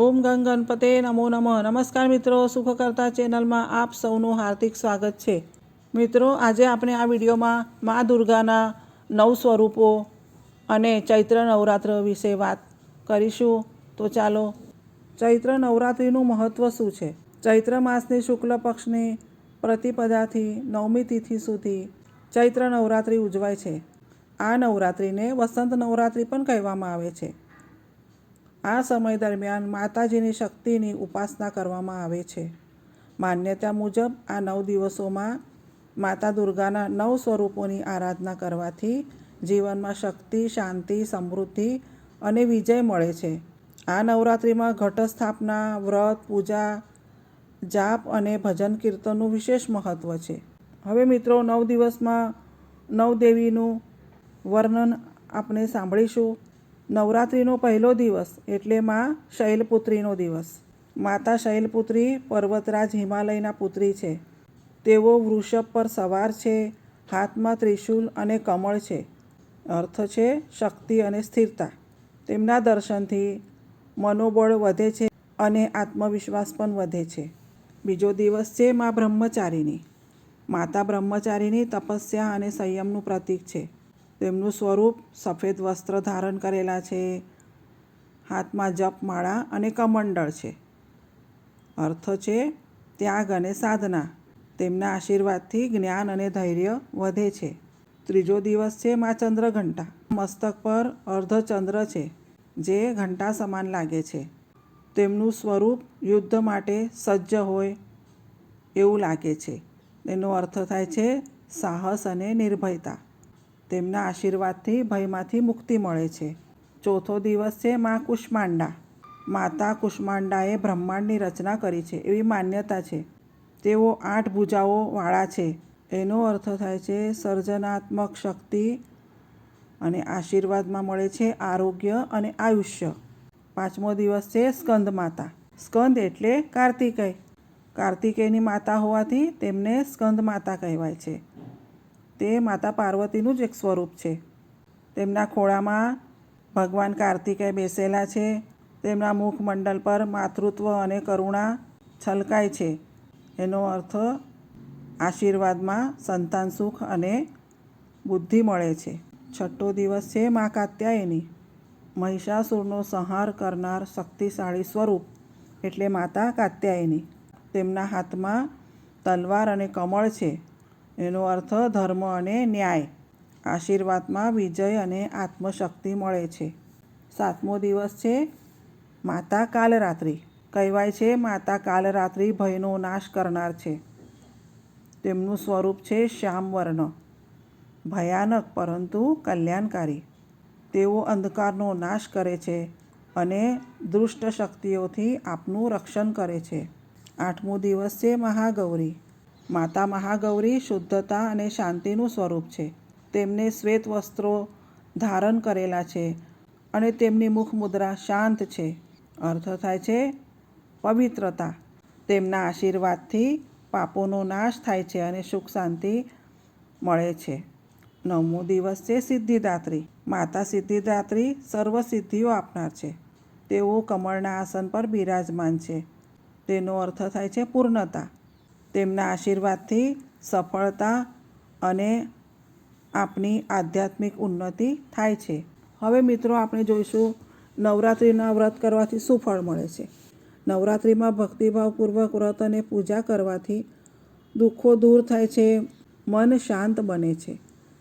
ઓમ ગંગ ગણપતે નમો નમઃ. નમસ્કાર મિત્રો, સુખકર્તા ચેનલમાં આપ સૌનું હાર્દિક સ્વાગત છે. મિત્રો, આજે આપણે આ વિડીયોમાં મા દુર્ગાના 9 સ્વરૂપો અને ચૈત્ર નવરાત્ર વિશે વાત કરીશું. તો ચાલો, ચૈત્ર નવરાત્રિનું મહત્ત્વ શું છે? ચૈત્ર માસની શુક્લ પક્ષની પ્રતિપદાથી નવમી તિથિ સુધી ચૈત્ર નવરાત્રિ ઉજવાય છે. આ નવરાત્રિને વસંત નવરાત્રિ પણ કહેવામાં આવે છે. આ સમય દરમિયાન માતાજીની શક્તિની ઉપાસના કરવામાં આવે છે. માન્યતા મુજબ આ 9 દિવસોમાં માતા દુર્ગાના 9 સ્વરૂપોની આરાધના કરવાથી જીવનમાં શક્તિ, શાંતિ, સમૃદ્ધિ અને વિજય મળે છે. આ નવરાત્રિમાં ઘટ સ્થાપના, વ્રત, પૂજા, જાપ અને ભજન કીર્તનનું વિશેષ મહત્ત્વ છે. હવે મિત્રો, 9 દિવસમાં 9 દેવીનું વર્ણન આપણે સાંભળીશું. નવરાત્રિનો પહેલો દિવસ એટલે માં શૈલપુત્રીનો દિવસ. માતા શૈલપુત્રી પર્વતરાજ હિમાલયના પુત્રી છે. તેઓ વૃષભ પર સવાર છે. હાથમાં ત્રિશૂલ અને કમળ છે. અર્થ છે શક્તિ અને સ્થિરતા. તેમના દર્શનથી મનોબળ વધે છે અને આત્મવિશ્વાસ પણ વધે છે. બીજો દિવસ છે મા બ્રહ્મચારિણી. માતા બ્રહ્મચારિણી તપસ્યા અને સંયમનું પ્રતીક છે. તેમનું સ્વરૂપ સફેદ વસ્ત્ર ધારણ કરેલા છે. હાથમાં જપમાળા અને કમંડળ છે. અર્થ છે ત્યાગ અને સાધના. તેમના આશીર્વાદથી જ્ઞાન અને ધૈર્ય વધે છે. ત્રીજો દિવસ છે મા ચંદ્રઘંટા. મસ્તક પર અર્ધચંદ્ર છે, જે ઘંટા સમાન લાગે છે. તેમનું સ્વરૂપ યુદ્ધ માટે સજ્જ હોય એવું લાગે છે. તેનો અર્થ થાય છે સાહસ અને નિર્ભયતા. તેમના આશીર્વાદથી ભયમાંથી મુક્તિ મળે છે. ચોથો દિવસ છે મા કુષ્માંડા. માતા કુષ્માંડાએ બ્રહ્માંડની રચના કરી છે એવી માન્યતા છે. તેઓ 8 ભુજાઓવાળા છે. એનો અર્થ થાય છે સર્જનાત્મક શક્તિ અને આશીર્વાદમાં મળે છે આરોગ્ય અને આયુષ્ય. પાંચમો દિવસ છે સ્કંદ માતા. સ્કંદ એટલે કાર્તિકેય. કાર્તિકેયની માતા હોવાથી તેમને સ્કંદ માતા કહેવાય છે. તે માતા પાર્વતીનું જ એક સ્વરૂપ છે. તેમના ખોળામાં ભગવાન કાર્તિકેય બેસેલા છે. તેમના મુખમંડલ પર માતૃત્વ અને કરુણા છલકાય છે. એનો અર્થ આશીર્વાદમાં સંતાન સુખ અને બુદ્ધિ મળે છે. છઠ્ઠો દિવસ છે મા કાત્યાયની. મહિષાસુરનો સંહાર કરનાર શક્તિશાળી સ્વરૂપ એટલે માતા કાત્યાયની. તેમના હાથમાં તલવાર અને કમળ છે. એનો અર્થ ધર્મ અને ન્યાય. આશીર્વાદમાં વિજય અને આત્મશક્તિ મળે છે. સાતમો દિવસ છે માતા કાલરાત્રિ. કહેવાય છે માતા કાલરાત્રિ ભયનો નાશ કરનાર છે. તેમનું સ્વરૂપ છે શ્યામ વર્ણ. ભયાનક પરંતુ કલ્યાણકારી. તેઓ અંધકારનો નાશ કરે છે અને દુષ્ટ શક્તિઓથી આપનું રક્ષણ કરે છે. આઠમો દિવસ છે મહાગૌરી. માતા મહાગૌરી શુદ્ધતા અને શાંતિનું સ્વરૂપ છે. તેમને શ્વેત વસ્ત્રો ધારણ કરેલા છે અને તેમની મુખ મુદ્રા શાંત છે. અર્થ થાય છે પવિત્રતા. તેમના આશીર્વાદથી પાપોનો નાશ થાય છે અને સુખ શાંતિ મળે છે. નવમો દિવસ છે સિદ્ધિદાત્રી. માતા સિદ્ધિદાત્રી સર્વ સિદ્ધિઓ આપનાર છે. તેઓ કમળના આસન પર બિરાજમાન છે. તેનો અર્થ થાય છે પૂર્ણતા. તેમના આશીર્વાદથી સફળતા અને આપની આધ્યાત્મિક ઉન્નતિ થાય છે. હવે મિત્રો, આપણે જોઈશું નવરાત્રિના વ્રત કરવાથી શું ફળ મળે છે. નવરાત્રિમાં ભક્તિભાવપૂર્વક વ્રત અને પૂજા કરવાથી દુઃખો દૂર થાય છે. મન શાંત બને છે.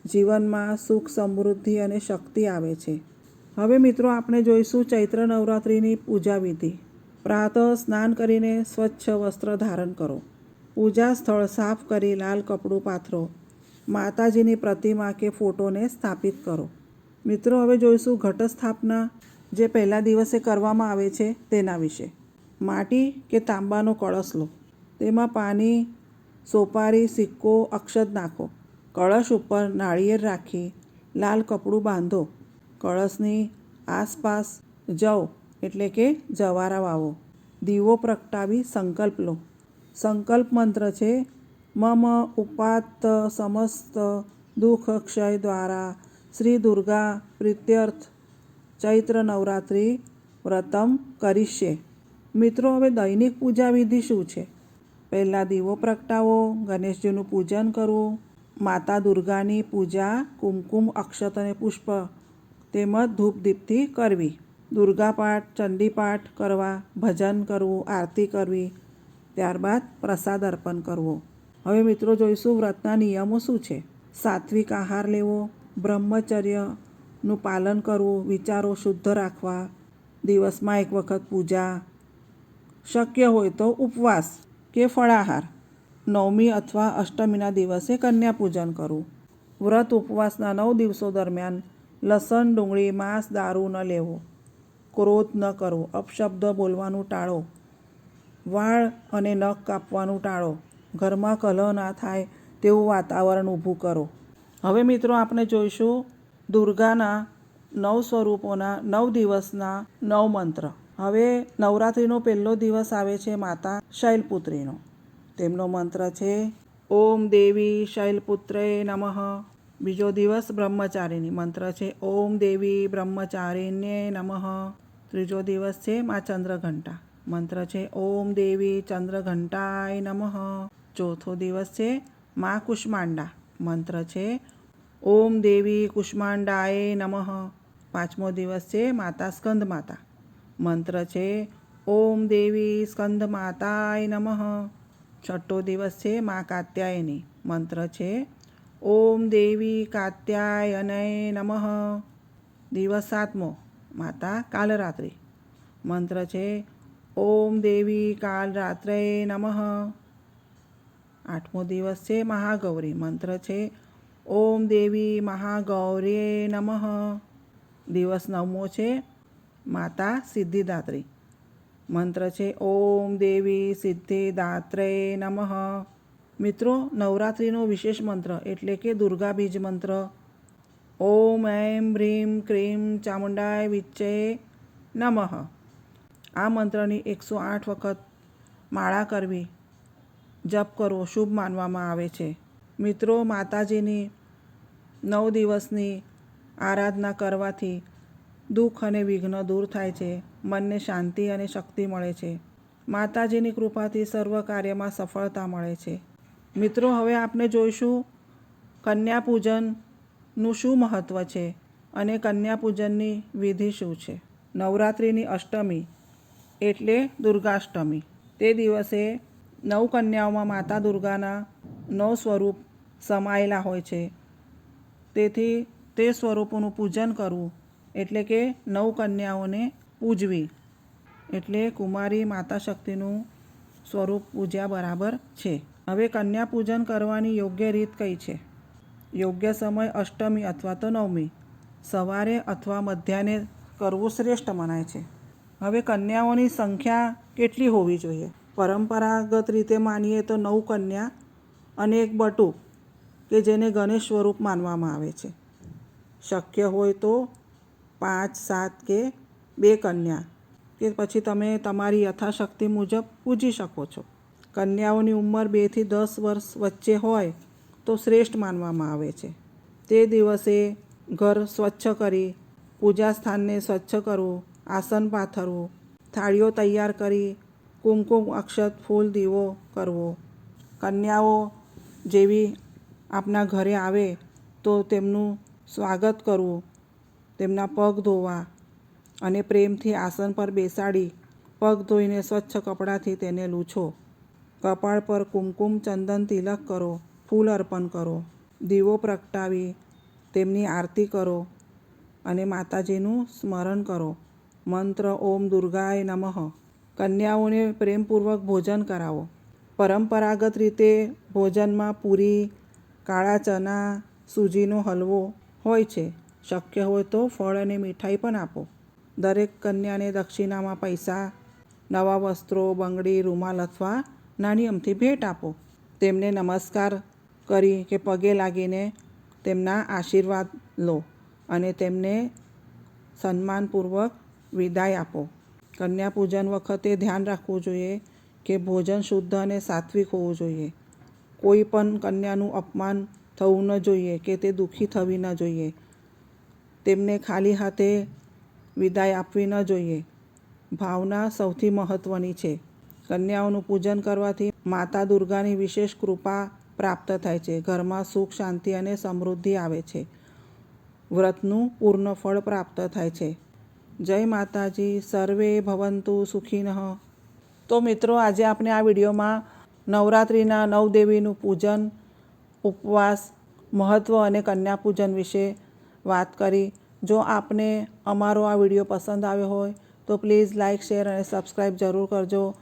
જીવનમાં સુખ, સમૃદ્ધિ અને શક્તિ આવે છે. હવે મિત્રો, આપણે જોઈશું ચૈત્ર નવરાત્રિની પૂજા વિધિ. પ્રાતઃ સ્નાન કરીને સ્વચ્છ વસ્ત્ર ધારણ કરો. પૂજા સ્થળ સાફ કરી લાલ કપડું પાથરો. માતાજીની પ્રતિમા કે ફોટોને સ્થાપિત કરો. મિત્રો, હવે જોઈશું ઘટ સ્થાપના, જે પહેલા દિવસે કરવામાં આવે છે તેના વિશે. માટી કે તાંબાનો કળશ લો. તેમાં પાણી, સોપારી, સિક્કો, અક્ષત નાખો. કળશ ઉપર નાળિયેર રાખી લાલ કપડું બાંધો. કળશની આસપાસ જવ એટલે કે જવારા વાવો. દીવો પ્રગટાવી સંકલ્પ લો. સંકલ્પ મંત્ર છે મમ ઉપાત્ત સમસ્ત દુઃખ ક્ષય દ્વારા શ્રી દુર્ગા પ્રીત્યર્થ ચૈત્ર નવરાત્રિ વ્રતમ કરીષ્યે. મિત્રો, હવે દૈનિક પૂજા વિધિ શું છે? પહેલાં દીવો પ્રગટાવો, ગણેશજીનું પૂજન કરવું, માતા દુર્ગાની પૂજા કુમકુમ, અક્ષત અને પુષ્પ તેમજ ધૂપ દીપથી કરવી, દુર્ગા પાઠ, ચંડી પાઠ કરવા, ભજન કરવું, આરતી કરવી, ત્યારબાદ પ્રસાદ અર્પણ કરવો. હવે મિત્રો જોઈશું વ્રતના નિયમો શું છે. સાત્વિક આહાર લેવો, બ્રહ્મચર્યનું પાલન કરવું, વિચારો શુદ્ધ રાખવા, દિવસમાં એક વખત પૂજા, શક્ય હોય તો ઉપવાસ કે ફળાહાર, નવમી અથવા અષ્ટમીના દિવસે કન્યા પૂજન કરવું. વ્રત ઉપવાસના 9 દિવસો દરમિયાન લસણ, ડુંગળી, માંસ, દારૂ ન લેવો, ક્રોધ ન કરવો, અપશબ્દ બોલવાનું ટાળો, વાળ અને નખ કાપવાનું ટાળો, ઘરમાં કલહ ના થાય તેવું વાતાવરણ ઊભું કરો. હવે મિત્રો આપણે જોઈશું દુર્ગાના 9 સ્વરૂપોના 9 દિવસના 9 મંત્ર. હવે નવરાત્રિનો પહેલો દિવસ આવે છે માતા શૈલપુત્રીનો. તેમનો મંત્ર છે ઓમ દેવી શૈલપુત્રે નમઃ. બીજો દિવસ બ્રહ્મચારીની મંત્ર છે ઓમ દેવી બ્રહ્મચારિણ્યે નમઃ. ત્રીજો દિવસ છે મા ચંદ્રઘંટા, મંત્ર છે ઓમ દેવી ચંદ્રઘંટાય નમઃ. ચોથો દિવસ છે મા કુષ્માંડા, મંત્ર છે ઓમ દેવી કુષ્માંડાય નમઃ. પાંચમો દિવસ છે માતા સ્કંદ માતા, મંત્ર છે ઓમ દેવી સ્કંદ માતાય નમઃ. છઠ્ઠો દિવસ છે મા કાત્યાયની, મંત્ર છે ઓમ દેવી કાત્યાયનય નમઃ. દિવસ સાતમો માતા કાલરાત્રિ, મંત્ર છે ઓમ દેવી કાલરાત્રે નમઃ. આઠમો દિવસ છે મહાગૌરી, મંત્ર છે ઓમ દેવી મહાગૌર્યે નમઃ. દિવસ નવમો છે માતા સિદ્ધિદાત્રી, મંત્ર છે ઓમ દેવી સિદ્ધિદાત્રે નમઃ. મિત્રો, નવરાત્રિનો વિશેષ મંત્ર એટલે કે દુર્ગા બીજ મંત્ર ઓમ એમ હ્રીમ ક્રીમ ચામુંડાય વિચ્ચે નમઃ. આ મંત્રની 108 વખત માળા કરવી, જપ કરવો શુભ માનવામાં આવે છે. મિત્રો, માતાજીની 9 દિવસની આરાધના કરવાથી દુઃખ અને વિઘ્ન દૂર થાય છે, મનને શાંતિ અને શક્તિ મળે છે. માતાજીની કૃપાથી સર્વ કાર્યમાં સફળતા મળે છે. મિત્રો, હવે આપણે જોઈશું કન્યા પૂજનનું શું મહત્ત્વ છે અને કન્યા પૂજનની વિધિ શું છે. નવરાત્રિની અષ્ટમી એટલે દુર્ગાષ્ટમી. તે દિવસે 9 કન્યાઓમાં માતા દુર્ગાના 9 સ્વરૂપ સમાયેલા હોય છે. તેથી તે સ્વરૂપોનું પૂજન કરવું એટલે કે 9 કન્યાઓને પૂજવી એટલે કુમારી માતા શક્તિનું સ્વરૂપ પૂજ્યા બરાબર છે. હવે કન્યા પૂજન કરવાની યોગ્ય રીત કઈ છે? યોગ્ય સમય અષ્ટમી અથવા તો નવમી, સવારે અથવા મધ્યાહ્ને કરવું શ્રેષ્ઠ મનાય છે. હવે કન્યાઓની સંખ્યા કેટલી હોવી જોઈએ? પરંપરાગત રીતે માનીએ તો 9 કન્યા અને એક બટુક કે જેને ગણેશ સ્વરૂપ માનવામાં આવે છે. શક્ય હોય તો 5, 7 કે 2 કન્યા કે પછી તમે તમારી યથાશક્તિ મુજબ પૂજી શકો છો. કન્યાઓની ઉંમર 2 થી 10 વર્ષ વચ્ચે હોય તો શ્રેષ્ઠ માનવામાં આવે છે. તે દિવસે ઘર સ્વચ્છ કરી, પૂજા સ્થાનને સ્વચ્છ કરવું, આસન પાથરવું, થાળીઓ તૈયાર કરી, કુમકુમ, અક્ષત, ફૂલ, દીવો કરવો. કન્યાઓ જેવી આપના ઘરે આવે તો તેમનું સ્વાગત કરવું, તેમના પગ ધોવા અને પ્રેમથી આસન પર બેસાડી પગ ધોઈને સ્વચ્છ કપડાથી તેને લૂછો. કપાળ પર કુમકુમ ચંદન તિલક કરો, ફૂલ અર્પણ કરો, દીવો પ્રગટાવી તેમની આરતી કરો અને માતાજીનું સ્મરણ કરો. મંત્ર ઓમ દુર્ગાય નમઃ. કન્યાઓને પ્રેમપૂર્વક ભોજન કરાવો. પરંપરાગત રીતે ભોજનમાં પૂરી, કાળા ચના, સૂજીનો હલવો હોય છે. શક્ય હોય તો ફળ અને મીઠાઈ પણ આપો. દરેક કન્યાને દક્ષિણામાં પૈસા, નવા વસ્ત્રો, બંગડી, રૂમાલ અથવા નાની અમથી ભેટ આપો. તેમને નમસ્કાર કરી કે પગે લાગીને તેમના આશીર્વાદ લો અને તેમને સન્માનપૂર્વક વિદાય આપો. કન્યા પૂજન વખતે ધ્યાન રાખવું જોઈએ કે ભોજન શુદ્ધ અને સાત્વિક હોવું જોઈએ. કોઈ પણ કન્યાનું અપમાન થવું ન જોઈએ કે તે દુઃખી થવી ન જોઈએ. તેમને ખાલી હાથે વિદાય આપવી ન જોઈએ. ભાવના સૌથી મહત્ત્વની છે. કન્યાઓનું પૂજન કરવાથી માતા દુર્ગાની વિશેષ કૃપા પ્રાપ્ત થાય છે. ઘરમાં સુખ, શાંતિ અને સમૃદ્ધિ આવે છે. વ્રતનું પૂર્ણ ફળ પ્રાપ્ત થાય છે. જય માતાજી. સર્વે ભવંતુ સુખીનઃ. તો મિત્રો, આજે આપણે આ વિડીયોમાં નવરાત્રિના 9 દેવીનું પૂજન, ઉપવાસ, મહત્ત્વ અને કન્યા પૂજન વિશે વાત કરી. જો આપને અમારો આ વિડીયો પસંદ આવ્યો હોય તો પ્લીઝ લાઇક, શેર અને સબસ્ક્રાઈબ જરૂર કરજો.